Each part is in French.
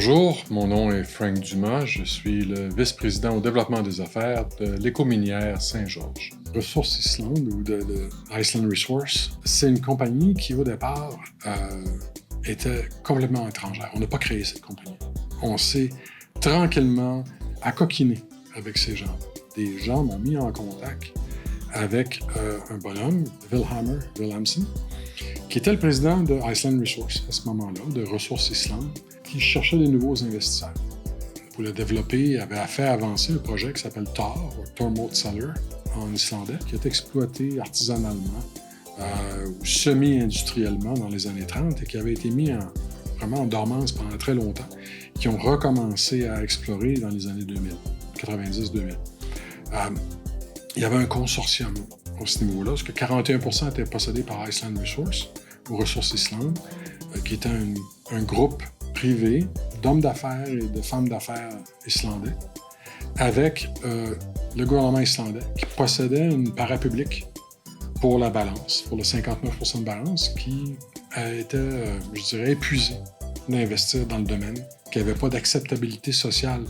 Bonjour, mon nom est Frank Dumas, je suis le vice-président au développement des affaires de l'éco-minière Saint-Georges. Ressources Island ou de Iceland Resource, c'est une compagnie qui au départ était complètement étrangère. On n'a pas créé cette compagnie. On s'est tranquillement accoquiné avec ces gens. Des gens m'ont mis en contact avec un bonhomme, Wilhelmsen, qui était le président de Iceland Resource à ce moment-là, de Ressources Island, qui cherchait des nouveaux investisseurs. Pour le développer, il avait fait avancer un projet qui s'appelle TAR, ou Tormótseller, en islandais, qui est exploité artisanalement ou semi-industriellement dans les années 30 et qui avait été mis vraiment en dormance pendant très longtemps, qui ont recommencé à explorer dans les années 2000, 90-2000. Il y avait un consortium à ce niveau-là, parce que 41% était possédé par Iceland Resource, ou Ressources Island, qui était un groupe privé d'hommes d'affaires et de femmes d'affaires islandais, avec le gouvernement islandais, qui possédait une parapublique pour la balance, pour le 59% de balance, qui était, je dirais, épuisé d'investir dans le domaine, qui n'avait pas d'acceptabilité sociale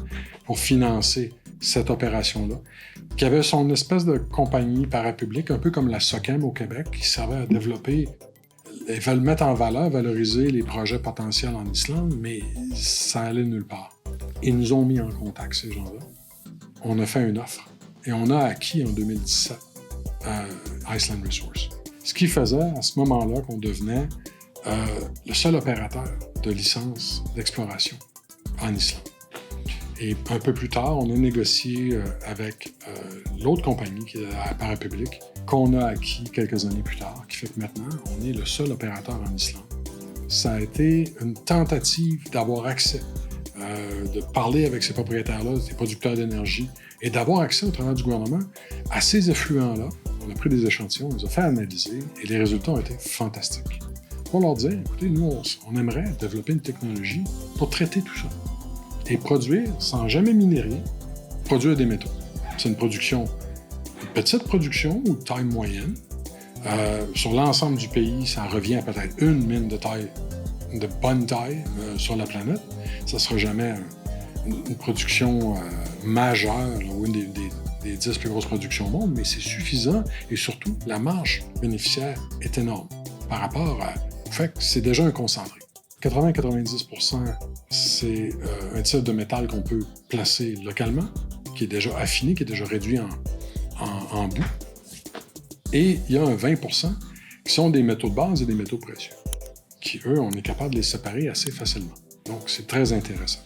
pour financer cette opération-là, qui avait son espèce de compagnie parapublique, un peu comme la SOCAM au Québec, qui servait à développer. Ils veulent mettre en valeur, valoriser les projets potentiels en Islande, mais ça allait nulle part. Ils nous ont mis en contact, ces gens-là. On a fait une offre et on a acquis en 2017 Iceland Resource. Ce qui faisait à ce moment-là qu'on devenait le seul opérateur de licence d'exploration en Islande. Et un peu plus tard, on a négocié avec l'autre compagnie, qui est la parapublique, qu'on a acquis quelques années plus tard, qui fait que maintenant, on est le seul opérateur en Islande. Ça a été une tentative d'avoir accès, de parler avec ces propriétaires-là, ces producteurs d'énergie, et d'avoir accès au travers du gouvernement à ces effluents-là. On a pris des échantillons, on les a fait analyser, et les résultats ont été fantastiques. Pour leur dire, écoutez, nous, on aimerait développer une technologie pour traiter tout ça et produire, sans jamais minérer, produire des métaux. C'est une petite production ou de taille moyenne. Sur l'ensemble du pays, ça revient à peut-être une mine de bonne taille sur la planète. Ça ne sera jamais une production majeure, ou une des 10 plus grosses productions au monde, mais c'est suffisant et surtout, la marge bénéficiaire est énorme par rapport au fait que c'est déjà un concentré. 80-90%, c'est un type de métal qu'on peut placer localement, qui est déjà affiné, qui est déjà réduit en bout. Et il y a un 20% qui sont des métaux de base et des métaux précieux, qui, eux, on est capable de les séparer assez facilement. Donc, c'est très intéressant.